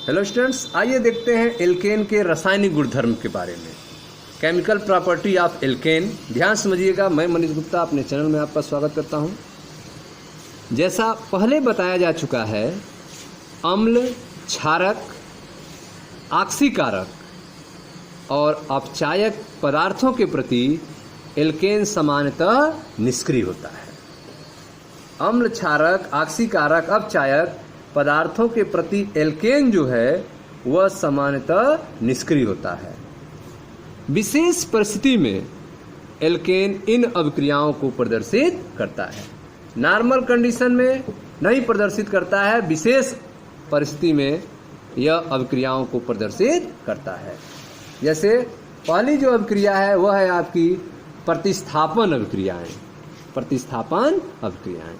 Hello students, आइए देखते हैं एल्केन के रासायनिक गुणधर्म के बारे में। Chemical property of alkene. ध्यान समझिएगा, मैं मनीष गुप्ता अपने चैनल में आपका स्वागत करता हूं। जैसा पहले बताया जा चुका है, अम्ल, क्षारक, ऑक्सीकारक और अपचायक पदार्थों के प्रति एल्केन सामान्यतः निष्क्रिय होता है। अम्ल, क्षारक, ऑक्सीकारक, अपचायक पदार्थों के प्रति एल्केन जो है वह सामान्यतः निष्क्रिय होता है। विशेष परिस्थिति में एल्केन इन अभिक्रियाओं को प्रदर्शित करता है। नॉर्मल कंडीशन में नहीं प्रदर्शित करता है, विशेष परिस्थिति में यह अभिक्रियाओं को प्रदर्शित करता है। जैसे पहली जो अभिक्रिया है वह है आपकी प्रतिस्थापन अभिक्रियाएं। प्रतिस्थापन अभिक्रियाएं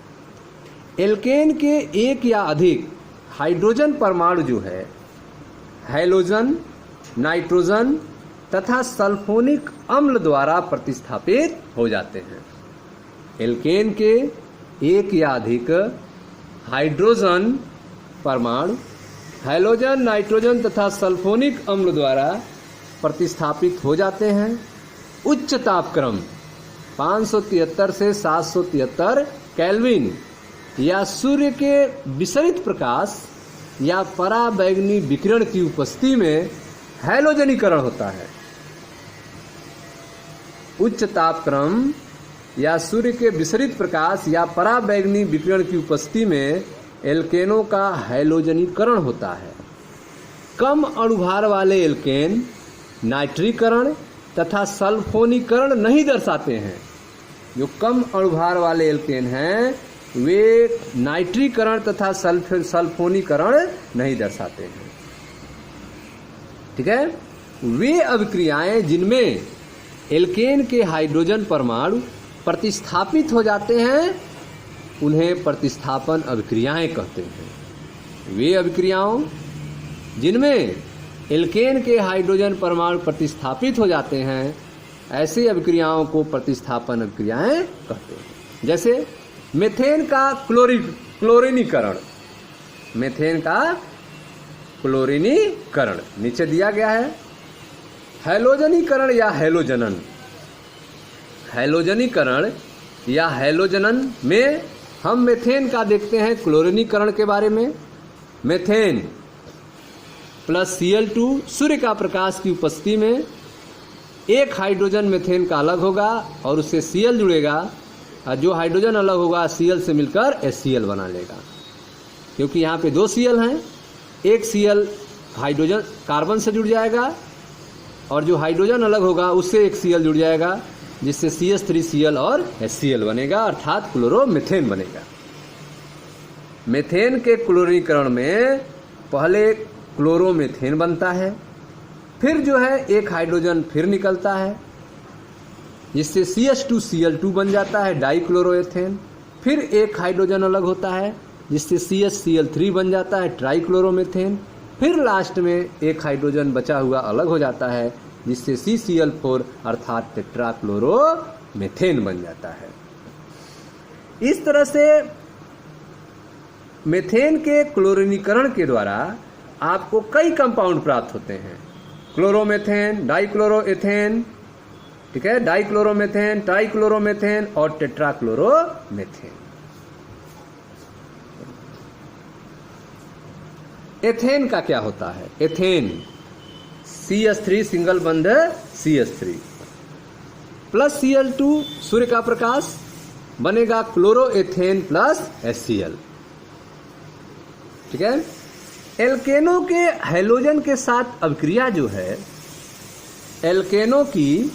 एल्केन के एक या अधिक हाइड्रोजन परमाणु जो है हैलोजन, नाइट्रोजन तथा सल्फोनिक अम्ल द्वारा प्रतिस्थापित हो जाते हैं। एल्केन के एक या अधिक हाइड्रोजन परमाणु हैलोजन, नाइट्रोजन तथा सल्फोनिक अम्ल द्वारा प्रतिस्थापित हो जाते हैं। उच्च तापक्रम 573 से 773 केल्विन या सूर्य के विसरित प्रकाश या पराबैंगनी विकिरण की उपस्थिति में हैलोजनीकरण होता है। उच्च तापक्रम या सूर्य के विसरित प्रकाश या पराबैंगनी विकिरण की उपस्थिति में एल्केनों का हैलोजनीकरण होता है। कम अणुभार वाले एल्केन नाइट्रीकरण तथा सल्फोनीकरण नहीं दर्शाते हैं। जो कम अणुभार वाले एल्केन हैं वे नाइट्रीकरण तथा सल्फोनीकरण नहीं दर्शाते हैं। ठीक है, वे अभिक्रियाएं जिनमें एल्केन के हाइड्रोजन परमाणु प्रतिस्थापित हो जाते हैं उन्हें प्रतिस्थापन अभिक्रियाएं कहते हैं। वे अभिक्रियाओं जिनमें एल्केन के हाइड्रोजन परमाणु प्रतिस्थापित हो जाते हैं ऐसी अभिक्रियाओं को प्रतिस्थापन अभिक्रियाएं कहते हैं। जैसे मेथेन का क्लोरीनीकरण। मेथेन का क्लोरीनीकरण नीचे दिया गया है। हैलोजनीकरण या हैलोजनन। हैलोजनीकरण या हैलोजनन में हम मेथेन का देखते हैं क्लोरीनीकरण के बारे में। मेथेन प्लस Cl2 सूर्य का प्रकाश की उपस्थिति में एक हाइड्रोजन मेथेन का अलग होगा और उससे Cl जुड़ेगा और जो हाइड्रोजन अलग होगा Cl से मिलकर HCl बना लेगा। क्योंकि यहाँ पे दो Cl हैं, एक Cl हाइड्रोजन कार्बन से जुड़ जाएगा और जो हाइड्रोजन अलग होगा उससे एक Cl जुड़ जाएगा जिससे CH3Cl और HCl बनेगा, अर्थात क्लोरोमीथेन बनेगा। मेथेन के क्लोरीकरण में पहले क्लोरोमीथेन बनता है, फिर जो है एक हाइड्रोजन फिर निकलता है जिससे CH2Cl2 बन जाता है डाइक्लोरोएथेन। फिर एक हाइड्रोजन अलग होता है जिससे CHCl3 बन जाता है ट्राइक्लोरोमीथेन। फिर लास्ट में एक हाइड्रोजन बचा हुआ अलग हो जाता है जिससे CCl4 अर्थात टेट्राक्लोरोमीथेन बन जाता है। इस तरह से मेथेन के क्लोरीनीकरण के द्वारा आपको कई कंपाउंड प्राप्त होते हैं। क्लोरोमीथेन, डाइक्लोरोएथेन, ठीक है, डाइक्लोरोमीथेन, ट्राइक्लोरोमीथेन और टेट्राक्लोरोमीथेन। एथेन का क्या होता है? एथेन CH3 सिंगल बंध CH3 प्लस Cl2 सूर्य का प्रकाश बनेगा क्लोरोएथेन प्लस HCl। ठीक है, एल्केनों के हैलोजन के साथ अभिक्रिया जो है, एल्केनों की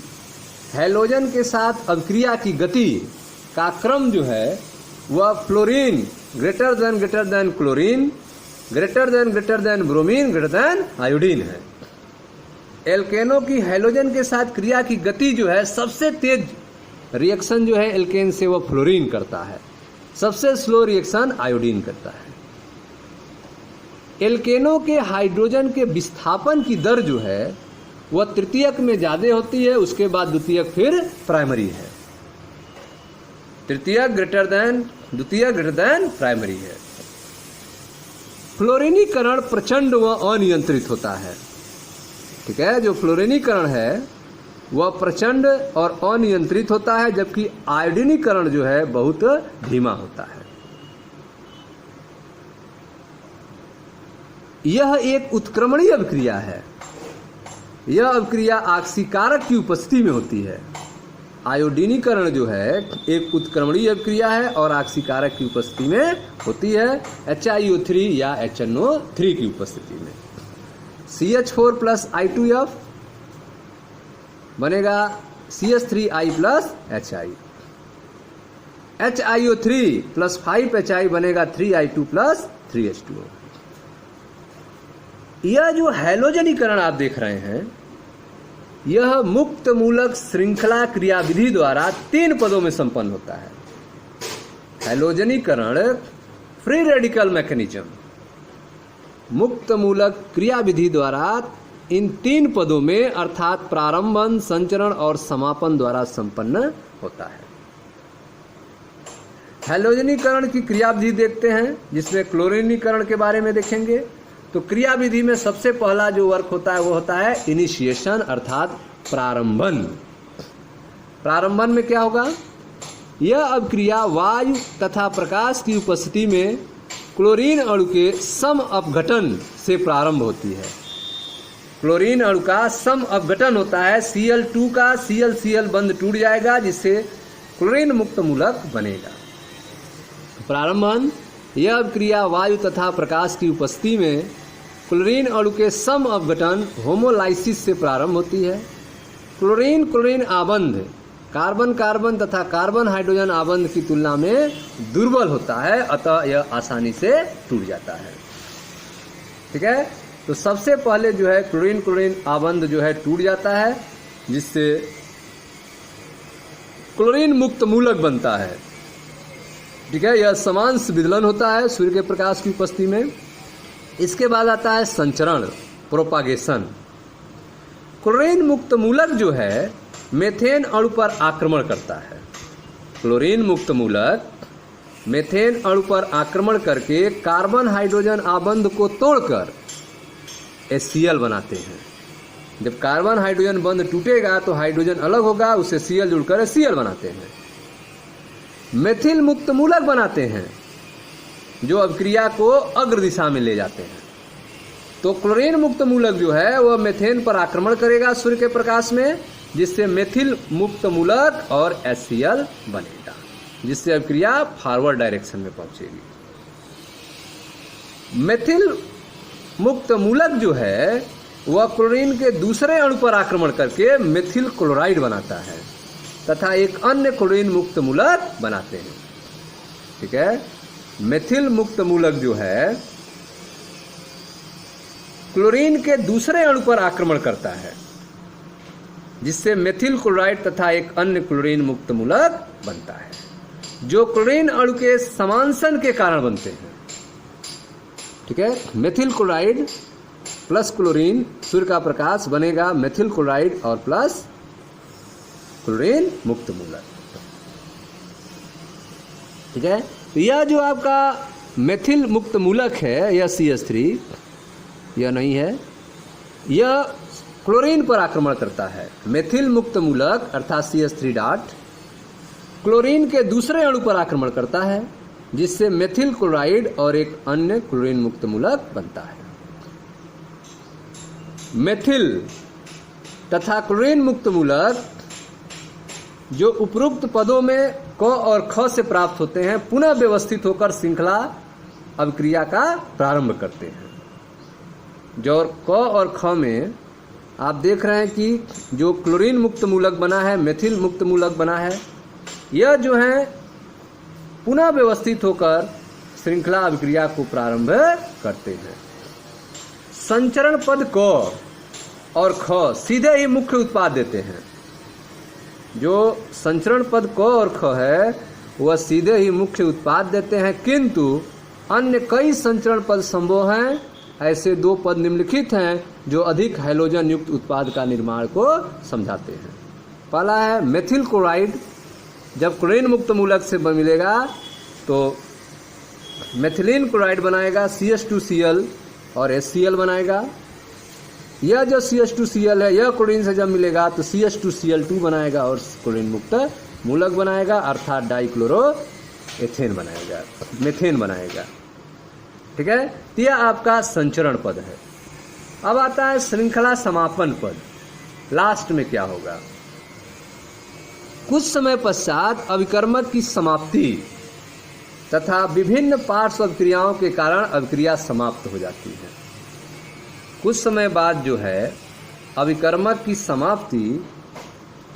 हैलोजन के साथ अभिक्रिया की गति का क्रम जो है वह fluorine greater than chlorine greater than bromine greater than iodine है। एल्केनों की हैलोजन के साथ क्रिया की गति जो है, सबसे तेज रिएक्शन जो है एल्केन से वह फ्लोरीन करता है, सबसे स्लो रिएक्शन आयोडीन करता है। एल्केनों के हाइड्रोजन के विस्थापन की दर जो है वह तृतीयक में ज्यादा होती है, उसके बाद द्वितीयक फिर प्राइमरी है। तृतीयक ग्रेटर देन द्वितीयक ग्रेटर देन प्राइमरी है। फ्लोरीनीकरण प्रचंड व अनियंत्रित होता है। ठीक है, जो फ्लोरीनीकरण है वह प्रचंड और अनियंत्रित होता है, जबकि आयोडीनीकरण जो है बहुत धीमा होता है। यह एक उत्क्रमणीय अभिक्रिया है। यह अभिक्रिया ऑक्सीकारक की उपस्थिति में होती है। आयोडीनीकरण जो है एक उत्क्रमणीय अभिक्रिया है और ऑक्सीकारक की उपस्थिति में होती है, HiO3 या HNO3 की उपस्थिति में। CH4 प्लस I2F बनेगा CH3I plus HI। HiO3 plus 5HI बनेगा 3I2 प्लस 3H2O। यह जो हैलोजनीकरण आप देख रहे हैं, यह मुक्त मूलक श्रृंखला क्रियाविधि द्वारा 3 पदों में संपन्न होता है। हैलोजनीकरण फ्री रेडिकल मैकेनिज्म मुक्त मूलक क्रियाविधि द्वारा इन 3 पदों में अर्थात प्रारंभन, संचरण और समापन द्वारा संपन्न होता है। हैलोजनीकरण की क्रियाविधि देखते हैं, जिसमें क्लोरीनीकरण के बारे में देखेंगे। तो क्रियाविधि में सबसे पहला जो वर्क होता है वो होता है इनिशिएशन अर्थात प्रारंभन। प्रारंभन में क्या होगा? यह अभिक्रिया वायु तथा प्रकाश की उपस्थिति में क्लोरीन अणु के सम अपघटन से प्रारंभ होती है। क्लोरीन अणु का सम अपघटन होता है। Cl2 का Cl बंध टूट जाएगा, जिससे क्लोरीन मुक्त मूलक बनेगा। प्रारंभन यह अभिक्रिया वायु तथा प्रकाश की उपस्थिति में क्लोरीन अणु के सम अपघटन होमोलाइसिस से प्रारंभ होती है। क्लोरीन क्लोरीन आबंध कार्बन कार्बन तथा कार्बन हाइड्रोजन आबंध की तुलना में दुर्बल होता है, अतः यह आसानी से टूट जाता है। ठीक है, तो सबसे पहले जो है क्लोरीन क्लोरीन आबंध जो है टूट जाता है, जिससे क्लोरीन मुक्त मूलक बनता है। ठीक है, यह समांश विदलन होता है सूर्य के प्रकाश की उपस्थिति में। इसके बाद आता है संचरण, प्रोपागेशन। क्लोरीन मुक्त मूलक जो है मेथेन अणु पर आक्रमण करता है। क्लोरीन मुक्त मूलक मेथेन अणु पर आक्रमण करके कार्बन हाइड्रोजन आबंध को तोड़कर HCl बनाते हैं। जब कार्बन हाइड्रोजन बंध टूटेगा तो हाइड्रोजन अलग होगा, उससे Cl जुड़कर HCl बनाते हैं। मेथिल मुक्त मूलक बनाते हैं, जो अभिक्रिया को अग्र दिशा में ले जाते हैं। तो क्लोरीन मुक्त मूलक जो है वह मेथेन पर आक्रमण करेगा सूर्य के प्रकाश में, जिससे मेथिल मुक्त मूलक और HCl बनेगा, जिससे अभिक्रिया फॉरवर्ड डायरेक्शन में पहुंचेगी। मेथिल मुक्त मूलक जो है वह क्लोरीन के दूसरे अणु पर आक्रमण करके मेथिल क्लोराइड बनाता है तथा एक अन्य क्लोरीन मुक्त मूलक बनाते हैं। ठीक है, मेथिल मुक्त मूलक जो है क्लोरीन के दूसरे अणु पर आक्रमण करता है, जिससे मेथिल क्लोराइड तथा एक अन्य क्लोरीन मुक्त मूलक बनता है, जो क्लोरीन अणु के समांसन के कारण बनते हैं। ठीक है, मेथिल क्लोराइड प्लस क्लोरीन सूर्य का प्रकाश बनेगा मेथिल क्लोराइड और प्लस क्लोरीन मुक्त मूलक। ठीक है, तो यह जो आपका मेथिल मुक्त मूलक है यह CH3 यह नहीं है, यह क्लोरीन पर आक्रमण करता है। मेथिल मुक्त मूलक अर्थात CH3 डॉट क्लोरीन के दूसरे अणु पर आक्रमण करता है, जिससे मेथिल क्लोराइड और एक अन्य क्लोरीन मुक्त मूलक बनता है। मेथिल तथा क्लोरीन मुक्त मूलक जो उपरोक्त पदों में क और ख से प्राप्त होते हैं, पुनः व्यवस्थित होकर श्रृंखला अभिक्रिया का प्रारंभ करते हैं। जो क और ख में आप देख रहे हैं कि जो क्लोरीन मुक्त मूलक बना है, मेथिल मुक्त मूलक बना है, यह जो है पुनः व्यवस्थित होकर श्रृंखला अभिक्रिया को प्रारंभ करते हैं। संचरण पद क और ख सीधे ही मुख्य उत्पाद देते हैं। जो संचरण पद क और ख है वह सीधे ही मुख्य उत्पाद देते हैं, किंतु अन्य कई संचरण पद संभव हैं। ऐसे 2 पद निम्नलिखित हैं जो अधिक हैलोजन युक्त उत्पाद का निर्माण को समझाते हैं। पहला है मेथिल क्लोराइड। जब क्लोरीन मुक्त मूलक से मिलेगा तो मेथिलीन क्लोराइड बनाएगा CH2Cl और HCl बनाएगा। यह जो CH2Cl है यह क्लोरीन से जब मिलेगा तो CH2Cl2 बनाएगा और क्लोरीन मुक्त मूलक बनाएगा, अर्थात डाइक्लोरो एथेन बनाएगा, मेथेन बनाएगा। ठीक है, यह आपका संचरण पद है। अब आता है श्रृंखला समापन पद। लास्ट में क्या होगा? कुछ समय पश्चात अभिकर्मक की समाप्ति तथा विभिन्न पार्श्व अभिक्रियाओं के कारण अभिक्रिया समाप्त हो जाती है। कुछ समय बाद जो है अभिकर्मक की समाप्ति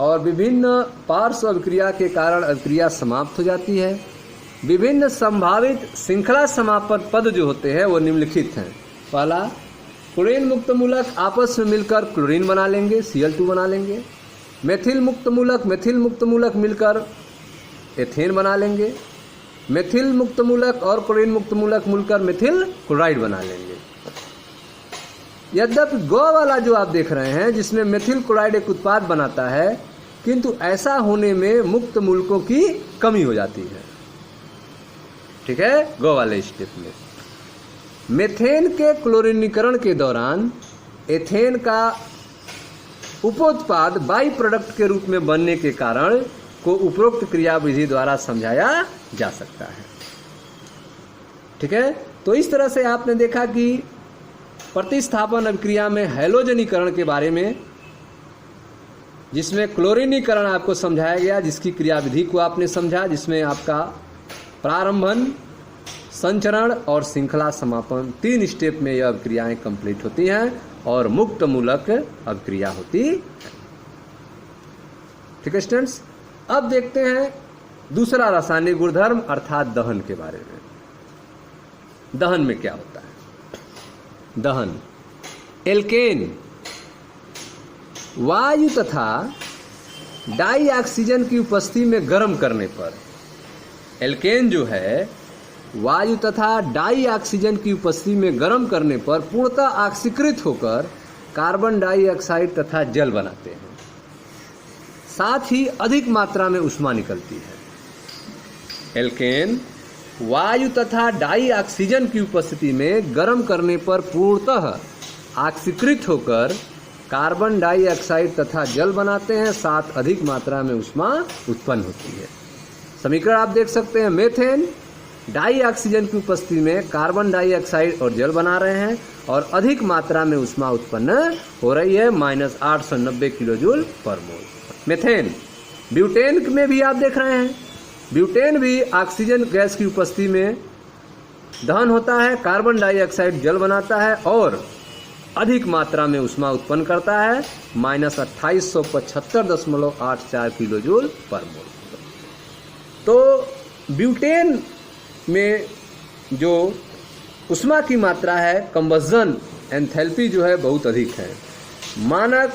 और विभिन्न पार्श्व अभिक्रिया के कारण अभिक्रिया समाप्त हो जाती है। विभिन्न संभावित श्रृंखला समापन पद जो होते हैं वो निम्नलिखित हैं। पहला, क्लोरीन मुक्त मूलक आपस में मिलकर क्लोरीन बना लेंगे, Cl2 बना लेंगे। मेथिल मुक्त मूलक मिलकर एथेन बना लेंगे। मेथिल मुक्त मूलक और क्लोरीन मुक्त मूलक मिलकर मेथिल क्लोराइड बना लेंगे। यद्यपि गो वाला जो आप देख रहे हैं जिसमें मेथिल क्लोराइड एक उत्पाद बनाता है, किंतु ऐसा होने में मुक्त मूलकों की कमी हो जाती है। ठीक है, गो वाले स्टेप में मेथेन के क्लोरीनीकरण के दौरान एथेन का उपोत्पाद बाई प्रोडक्ट के रूप में बनने के कारण को उपरोक्त क्रियाविधि द्वारा समझाया जा सकता है। ठीक है, तो इस तरह से आपने देखा कि प्रतिस्थापन अभिक्रिया में हैलोजनीकरण के बारे में, जिसमें क्लोरीनीकरण आपको समझाया गया, जिसकी क्रियाविधि को आपने समझा, जिसमें आपका प्रारंभन, संचरण और श्रृंखला समापन 3 स्टेप में यह अभिक्रियाएं कंप्लीट होती हैं और मुक्त मूलक अभिक्रिया होती है। ठीक है स्टूडेंट्स, अब देखते हैं दूसरा रासायनिक गुणधर्म अर्थात दहन के बारे में। दहन में क्या होता है? दहन एल्केन वायु तथा डाई ऑक्सीजन की उपस्थिति में गर्म करने पर, एल्केन जो है वायु तथा डाई ऑक्सीजन की उपस्थिति में गर्म करने पर पूर्णतः ऑक्सीकृत होकर कार्बन डाइऑक्साइड तथा जल बनाते हैं। साथ ही अधिक मात्रा में ऊष्मा निकलती है। एल्केन वायु तथा डाई ऑक्सीजन की उपस्थिति में गर्म करने पर पूर्णतः ऑक्सीकृत होकर कार्बन डाइऑक्साइड तथा जल बनाते हैं, साथ अधिक मात्रा में ऊष्मा उत्पन्न होती है। समीकरण आप देख सकते हैं, मेथेन डाई ऑक्सीजन की उपस्थिति में कार्बन डाइऑक्साइड और जल बना रहे हैं और अधिक मात्रा में ऊष्मा उत्पन्न हो रही है, -890 किलोजूल पर मोल। मेथेन, ब्यूटेन में भी आप देख रहे हैं, ब्यूटेन भी ऑक्सीजन गैस की उपस्थिति में दहन होता है, कार्बन डाइऑक्साइड जल बनाता है और अधिक मात्रा में ऊष्मा उत्पन्न करता है, -2875.84 किलोजूल पर मोल। तो ब्यूटेन में जो ऊष्मा की मात्रा है, कंबस्जन एंथैल्पी जो है बहुत अधिक है। मानक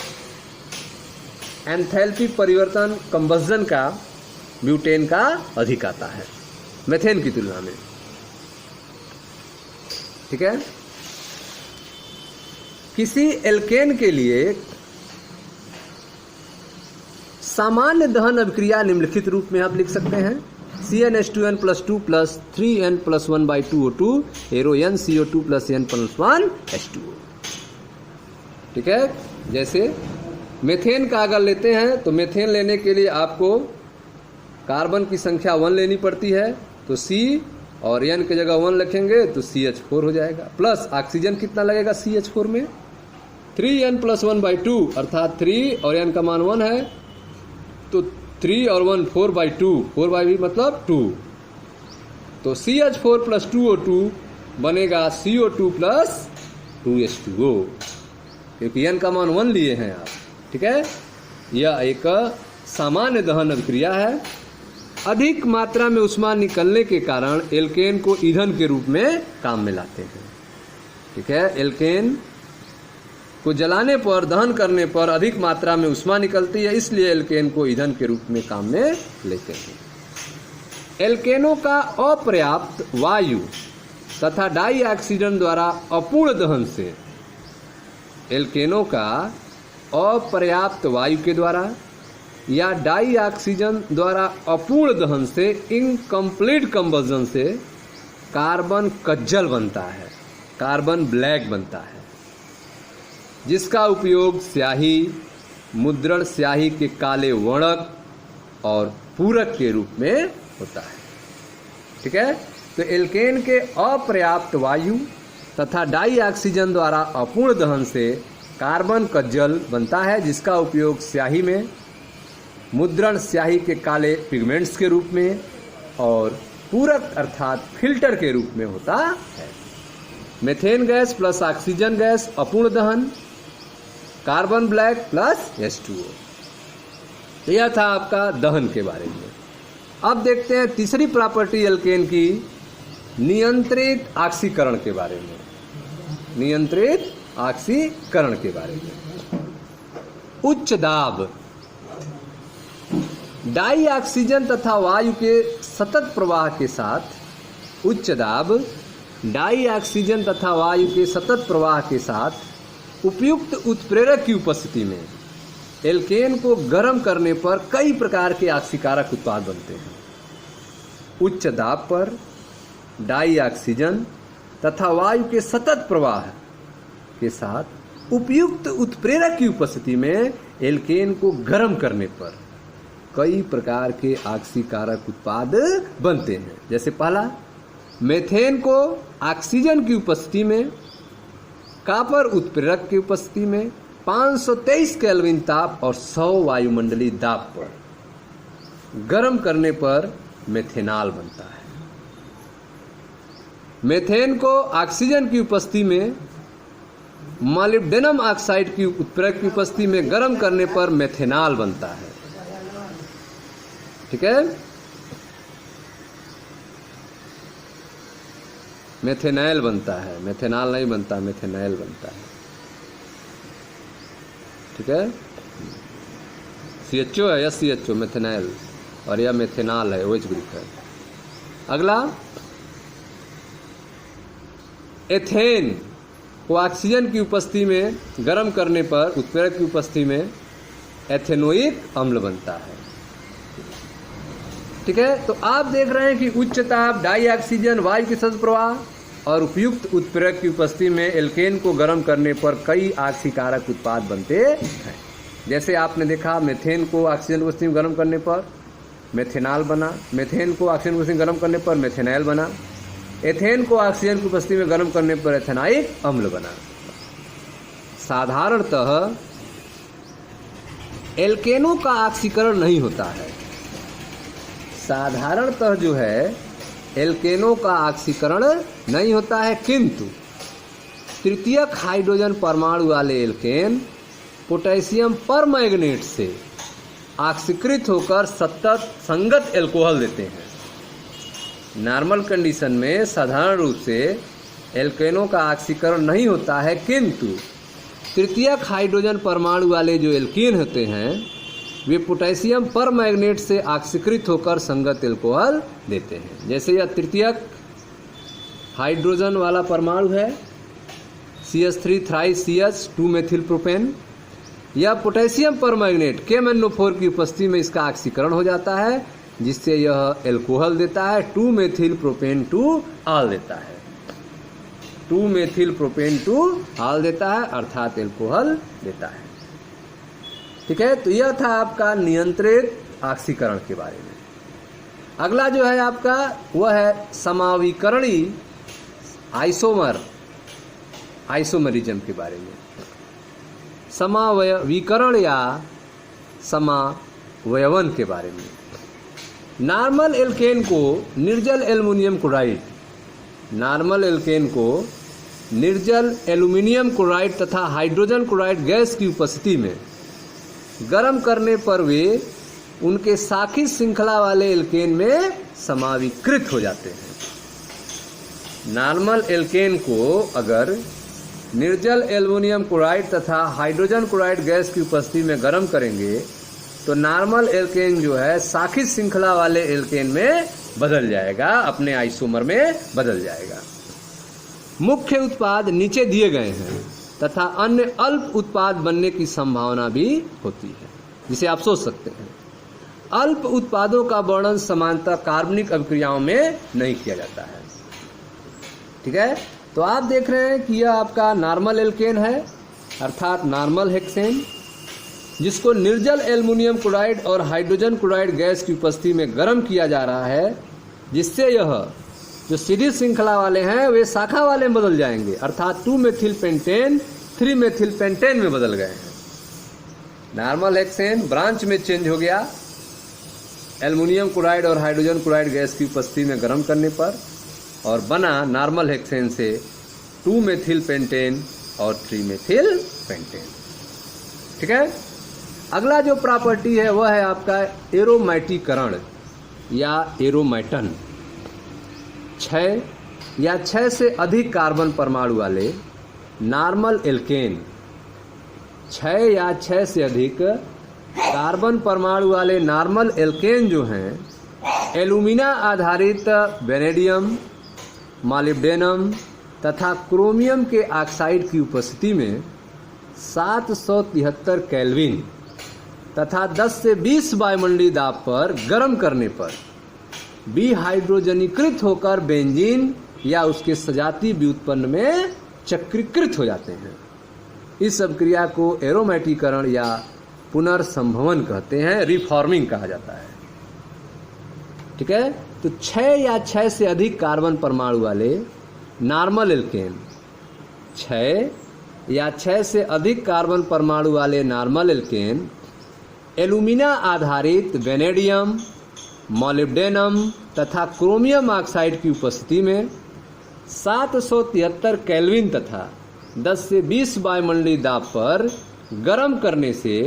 एंथैल्पी परिवर्तन कंबस्जन का ब्यूटेन का अधिक आता है मेथेन की तुलना में। ठीक है, किसी एल्केन के लिए सामान्य दहन अभिक्रिया निम्नलिखित रूप में आप लिख सकते हैं। CnH2n+2 + 3n+1/2O2 NCO2 + n+1 H2O। ठीक है, जैसे मेथेन का अगर लेते हैं तो मेथेन लेने के लिए आपको कार्बन की संख्या 1 लेनी पड़ती है, तो C और N की जगह 1 लिखेंगे तो CH4 हो जाएगा, प्लस ऑक्सीजन कितना लगेगा CH4 में 3n+1/2 अर्थात 3 और N का मान 1 है तो 3 और 1 4/2, 4/2 मतलब 2, तो CH4 + 2O2 बनेगा CO2 + 2H2O, क्योंकि N का मान 1 लिए हैं आप। ठीक है, यह एक सामान्य दहन अभिक्रिया है। अधिक मात्रा में ऊष्मा निकलने के कारण एल्केन को ईंधन के रूप में काम में लाते हैं। ठीक है, एल्केन को जलाने पर, दहन करने पर अधिक मात्रा में ऊष्मा निकलती है, इसलिए एल्केन को ईंधन के रूप में काम में लेते हैं। एल्केनों का अपर्याप्त वायु तथा डाई ऑक्सीजन द्वारा अपूर्ण दहन से, एल्केनों का अपर्याप्त वायु के द्वारा या डाई ऑक्सीजन द्वारा अपूर्ण दहन से, इनकम्प्लीट कंबस्जन से कार्बन कज्जल बनता है, कार्बन ब्लैक बनता है, जिसका उपयोग स्याही, मुद्रण स्याही के काले वर्णक और पूरक के रूप में होता है। ठीक है, तो एल्केन के अपर्याप्त वायु तथा डाई ऑक्सीजन द्वारा अपूर्ण दहन से कार्बन कज्जल बनता है, जिसका उपयोग स्याही में, मुद्रण स्याही के काले पिगमेंट्स के रूप में और पूरक अर्थात फिल्टर के रूप में होता है। Methane gas plus oxygen gas अपूर्ण दहन, कार्बन ब्लैक प्लस H2O। यह था आपका दहन के बारे में। अब देखते हैं तीसरी प्रॉपर्टी एल्केन की, नियंत्रित ऑक्सीकरण के बारे में। नियंत्रित ऑक्सीकरण के बारे में। उच्च दाब, डाई ऑक्सीजन तथा वायु के सतत प्रवाह के साथ, उच्च दाब डाई ऑक्सीजन तथा वायु के सतत प्रवाह के साथ उपयुक्त उत्प्रेरक की उपस्थिति में एल्केन को गर्म करने पर कई प्रकार के ऑक्सीकारक उत्पाद बनते हैं। उच्च दाब पर डाई ऑक्सीजन तथा वायु के सतत प्रवाह के साथ उपयुक्त उत्प्रेरक की उपस्थिति में एल्केन को गर्म करने पर कई प्रकार के ऑक्सीकारक उत्पाद बनते हैं। जैसे पहला, मेथेन को ऑक्सीजन की उपस्थिति में, कॉपर उत्प्रेरक की उपस्थिति में 523 केल्विन ताप और 100 वायुमंडलीय दाब पर गर्म करने पर मेथेनॉल बनता है। मेथेन को ऑक्सीजन की उपस्थिति में, मॉलिब्डेनम ऑक्साइड की उत्प्रेरक की उपस्थिति में गर्म करने पर मेथेनॉल बनता है। ठीक है, मेथेनॉल बनता है, मेथेनॉल नहीं बनता, मेथेनॉल बनता है। ठीक है, CHO है या CHO मेथेनॉल, और यह मेथेनॉल है, OH ग्रुप है। अगला, एथेन को ऑक्सीजन की उपस्थिति में गर्म करने पर उत्प्रेरक की उपस्थिति में एथेनोइक अम्ल बनता है। ठीक है, तो आप देख रहे हैं कि उच्च ताप, डाई ऑक्सीजन, वायु के सतत प्रवाह और उपयुक्त उत्प्रेरक की उपस्थिति में एल्केन को गर्म करने पर कई ऑक्सीकारक उत्पाद बनते हैं। जैसे आपने देखा, मेथेन को ऑक्सीजन की उपस्थिति में गर्म करने पर मेथेनॉल बना, मेथेन को ऑक्सीजन की उपस्थिति में गर्म करने पर मेथेनॉल बना, एथेन को ऑक्सीजन की उपस्थिति में गर्म करने पर एथेनॉइक अम्ल बना। साधारणतः एल्केनों का ऑक्सीकरण नहीं होता है। साधारणतः जो है एल्केनों का ऑक्सीकरण नहीं होता है, किंतु तृतीयक हाइड्रोजन परमाणु वाले एल्केन पोटेशियम परमैंगनेट से ऑक्सीकृत होकर सतत संगत एल्कोहल देते हैं। नॉर्मल कंडीशन में साधारण रूप से एल्केनों का ऑक्सीकरण नहीं होता है, किंतु तृतीयक हाइड्रोजन परमाणु वाले जो एल्कीन होते हैं वे पोटेशियम परमैंगनेट से ऑक्सीकृत होकर संगत एल्कोहल देते हैं। जैसे यह तृतीयक हाइड्रोजन वाला परमाणु है CH3 thrice CH 2 methyl propane, यह पोटेशियम परमैंगनेट KMnO4 की उपस्थिति में इसका ऑक्सीकरण हो जाता है, जिससे यह एल्कोहल देता है, 2 मेथिल प्रोपेन 2 आल देता है, 2 मेथिल प्रोपेन 2 आल देता है, अर्थात एल्कोहल देता है। ठीक है, तो यह था आपका नियंत्रित ऑक्सीकरण के बारे में। अगला जो है आपका वह है समावीकरणी आइसोमरिज्म के बारे में। समावीकरण या समावयवन के बारे में। नॉर्मल एल्केन को निर्जल एल्युमिनियम क्लोराइड, नॉर्मल एल्केन को निर्जल एल्युमिनियम क्लोराइड तथा हाइड्रोजन क्लोराइड गैस की उपस्थिति में गर्म करने पर वे उनके शाखित श्रृंखला वाले एल्केन में समावीकृत हो जाते हैं। नॉर्मल एल्केन को अगर निर्जल एल्युमिनियम क्लोराइड तथा हाइड्रोजन क्लोराइड गैस की उपस्थिति में गर्म करेंगे तो नॉर्मल एल्केन जो है शाखित श्रृंखला वाले एल्केन में बदल जाएगा, अपने आइसोमर में बदल जाएगा। मुख्य उत्पाद नीचे दिए गए हैं तथा अन्य अल्प उत्पाद बनने की संभावना भी होती है, जिसे आप सोच सकते हैं। अल्प उत्पादों का वर्णन सामान्यतः कार्बनिक अभिक्रियाओं में नहीं किया जाता है। ठीक है। तो आप देख रहे हैं कि यह आपका नॉर्मल एल्केन है, अर्थात नॉर्मल हेक्सेन, जिसको निर्जल एल्युमिनियम क्लोराइड और हाइड्रोजन क्लोराइड गैस की उपस्थिति में गर्म किया जा रहा है, जिससे यह जो सीधी श्रृंखला वाले हैं वे शाखा वाले में बदल जाएंगे, अर्थात 2 मेथिल पेंटेन 3 मेथिल पेंटेन में बदल गए हैं। नॉर्मल हेक्सेन ब्रांच में चेंज हो गया एल्युमिनियम क्लोराइड और हाइड्रोजन क्लोराइड गैस की उपस्थिति में गर्म करने पर, और बना नॉर्मल हेक्सेन से 2 मेथिल पेंटेन और 3 मेथिल पेंटेन। ठीक है। अगला जो प्रॉपर्टी है वह है आपका एरोमेटीकरण या एरोमेटन। 6 या 6 से अधिक कार्बन परमाणु वाले नॉर्मल एल्केन, 6 या 6 से अधिक कार्बन परमाणु वाले नॉर्मल एल्केन जो हैं एल्यूमिना आधारित वेनेडियम, मॉलिब्डेनम तथा क्रोमियम के ऑक्साइड की उपस्थिति में 773 केल्विन तथा 10 से 20 वायुमंडलीय दाब पर गर्म करने पर विहाइड्रोजनीकृत होकर बेंजीन या उसके सजातीय व्युत्पन्न में चक्रीकृत हो जाते हैं। इस अभिक्रिया को एरोमेटीकरण या पुनर्संभवन कहते हैं, रिफॉर्मिंग कहा जाता है। ठीक है। तो 6 या 6 से अधिक कार्बन परमाणु वाले नॉर्मल एल्केन, 6 या 6 से अधिक कार्बन परमाणु वाले नॉर्मल एल्केन एल्यूमिना आधारित वेनेडियम, मॉलिब्डेनम तथा क्रोमियम ऑक्साइड की उपस्थिति में 773 केल्विन तथा 10 से 20 वायुमंडलीय दाब पर गर्म करने से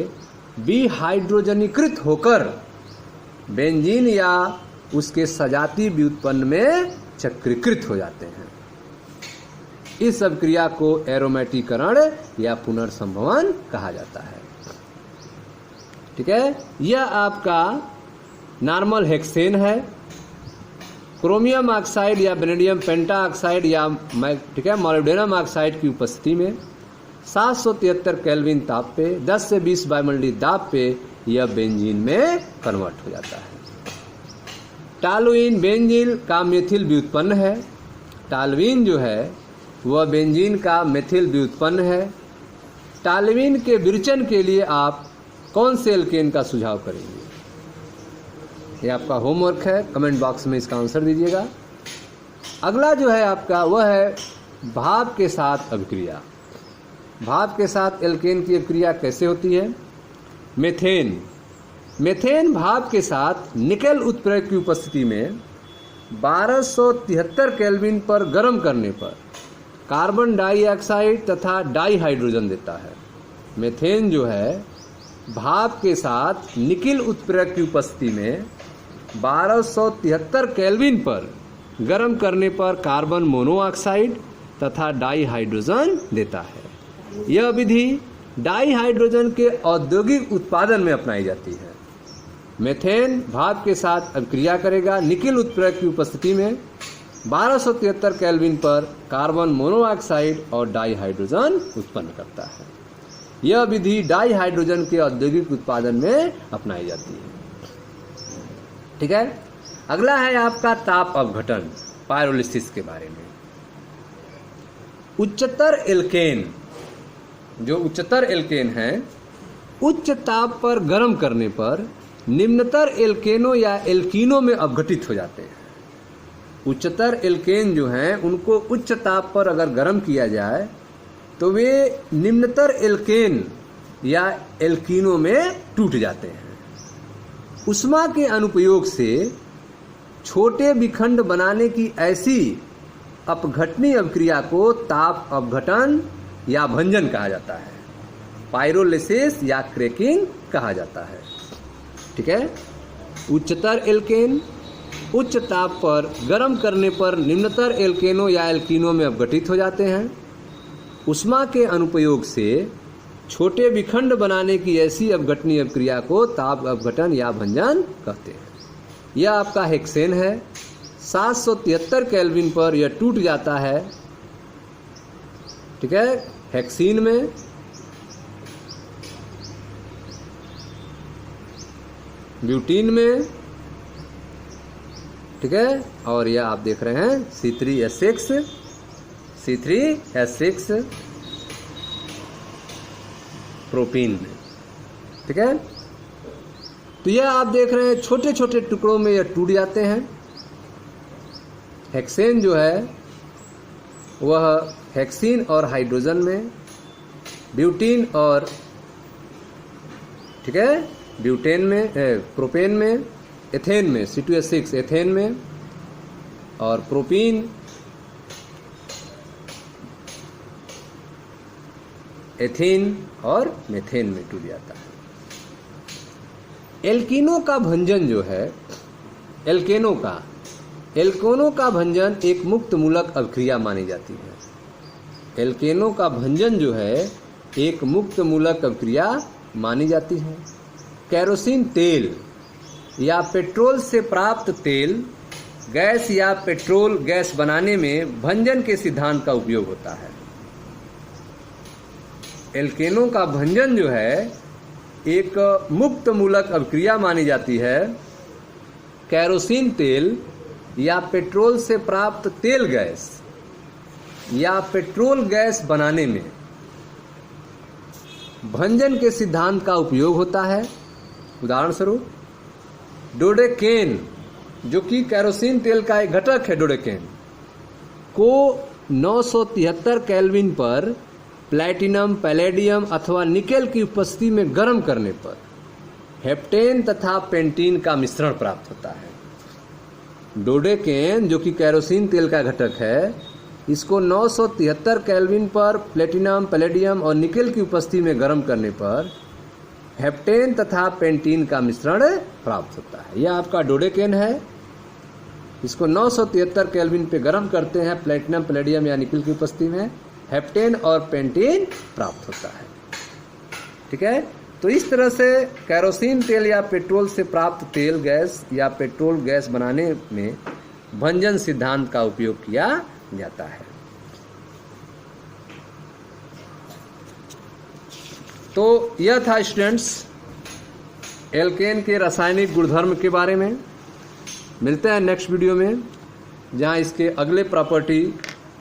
विहाइड्रोजनीकृत होकर बेंजीन या उसके सजातीय व्युत्पन्न में चक्रीकृत हो जाते हैं। इस अभिक्रिया को एरोमेटीकरण या पुनर्संभवन कहा जाता है। ठीक है। यह आपका नॉर्मल हेक्सेन है। क्रोमियम ऑक्साइड या वेनेडियम पेंटा ऑक्साइड या ठीक है मॉलिब्डेनम ऑक्साइड की उपस्थिति में 773 केल्विन ताप पे 10 से 20 वायुमंडलीय दाब पे यह बेंजीन में कन्वर्ट हो जाता है। टॉलुइन बेंजीन का मेथिल व्युत्पन्न है। टॉलुइन जो है वह बेंजीन का मेथिल व्युत्पन्न है। टॉलुइन के विरचन के लिए आप कौन से एल्केन का सुझाव करेंगे? ये आपका होमवर्क है, कमेंट बॉक्स में इसका आंसर दीजिएगा। अगला जो है आपका वह है भाप के साथ अभिक्रिया। भाप के साथ एल्केन की अभिक्रिया कैसे होती है? मेथेन। मेथेन भाप के साथ निकेल उत्प्रेरक की उपस्थिति में 1273 केल्विन पर गर्म करने पर कार्बन डाइऑक्साइड तथा डाइहाइड्रोजन देता है। मेथेन जो है भाप के साथ निकेल उत्प्रेरक की उपस्थिति में 1273 केल्विन पर गर्म करने पर कार्बन मोनोऑक्साइड तथा डाइहाइड्रोजन देता है। यह विधि डाइहाइड्रोजन के औद्योगिक उत्पादन में अपनाई जाती है। मेथेन भाप के साथ अभिक्रिया करेगा निकेल उत्प्रेरक की उपस्थिति में 1273 केल्विन पर कार्बन मोनोऑक्साइड और डाइहाइड्रोजन उत्पन्न करता है। यह विधि डाइहाइड्रोजन के औद्योगिक उत्पादन में अपनाई जाती है। ठीक है। अगला है आपका ताप अपघटन, पायरोलिसिस के बारे में। उच्चतर एल्केन, जो उच्चतर एल्केन है उच्च ताप पर गर्म करने पर निम्नतर एल्केनों या एल्कीनों में अपघटित हो जाते हैं। उच्चतर एल्केन जो हैं उनको उच्च ताप पर अगर गर्म किया जाए तो वे निम्नतर एल्केन या एल्कीनों में टूट जाते हैं। उष्मा के अनुप्रयोग से छोटे विखंड बनाने की ऐसी अपघटनीय अभिक्रिया को ताप अपघटन या भंजन कहा जाता है, पायरोलिसिस या क्रैकिंग कहा जाता है। ठीक है। उच्चतर एल्केन उच्च ताप पर गर्म करने पर निम्नतर एल्केनों या एल्कीनों में अपघटित हो जाते हैं। उष्मा के अनुप्रयोग से छोटे विखंड बनाने की ऐसी अपघटनीय अभिक्रिया को ताप अपघटन या भंजन कहते हैं। यह आपका हेक्सेन है। 773 केल्विन पर यह टूट जाता है। ठीक है। हेक्सीन में ब्यूटीन में, ठीक है, और यह आप देख रहे हैं C3H6 C3H6 प्रोपीन में। ठीक है, तो यह आप देख रहे हैं छोटे छोटे टुकड़ों में यह टूट जाते हैं। हेक्सेन जो है वह हेक्सीन और हाइड्रोजन में, ब्यूटीन और ठीक है ब्यूटेन में, प्रोपेन में, एथेन में, C2H6 एथेन में, और प्रोपीन एथीन और मेथेन में टूट जाता है। एल्कीनों का भंजन जो है, एल्केनों का भंजन एक मुक्त मूलक अभिक्रिया मानी जाती है। एल्केनों का भंजन जो है एक मुक्त मूलक अभिक्रिया मानी जाती है। केरोसिन तेल या पेट्रोल से प्राप्त तेल गैस या पेट्रोल गैस बनाने में भंजन के सिद्धांत का उपयोग होता है। एल्केनों का भंजन जो है एक मुक्त मूलक अभिक्रिया मानी जाती है। केरोसिन तेल या पेट्रोल से प्राप्त तेल गैस या पेट्रोल गैस बनाने में भंजन के सिद्धांत का उपयोग होता है। उदाहरण स्वरूप डोडेकेन, जो कि केरोसिन तेल का एक घटक है, डोडेकेन को 973 केल्विन पर प्लैटिनम, पैलेडियम अथवा निकेल की उपस्थिति में गर्म करने पर हेप्टेन तथा पेंटीन का मिश्रण प्राप्त होता है। डोडेकेन जो कि केरोसिन तेल का घटक है, इसको 973 केल्विन पर प्लैटिनम, पैलेडियम और निकेल की उपस्थिति में गर्म करने पर हेप्टेन तथा पेंटीन का मिश्रण प्राप्त होता है। यह आपका डोडेकेन है। इसको 973 केल्विन पे गर्म करते हैं, प्लैटिनम, पैलेडियम या निकेल की उपस्थिति में हेप्टेन और पेंटीन प्राप्त होता है। ठीक है, तो इस तरह से केरोसिन तेल या पेट्रोल से प्राप्त तेल गैस या पेट्रोल गैस बनाने में भंजन सिद्धांत का उपयोग किया जाता है। तो यह था स्टूडेंट्स एल्केन के रासायनिक गुणधर्म के बारे में। मिलते हैं नेक्स्ट वीडियो में, जहां इसके अगले प्रॉपर्टी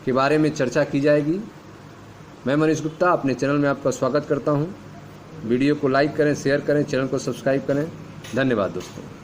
के बारे में चर्चा की जाएगी। मैं मनीष गुप्ता अपने चैनल में आपका स्वागत करता हूं। वीडियो को लाइक करें, शेयर करें, चैनल को सब्सक्राइब करें। धन्यवाद दोस्तों।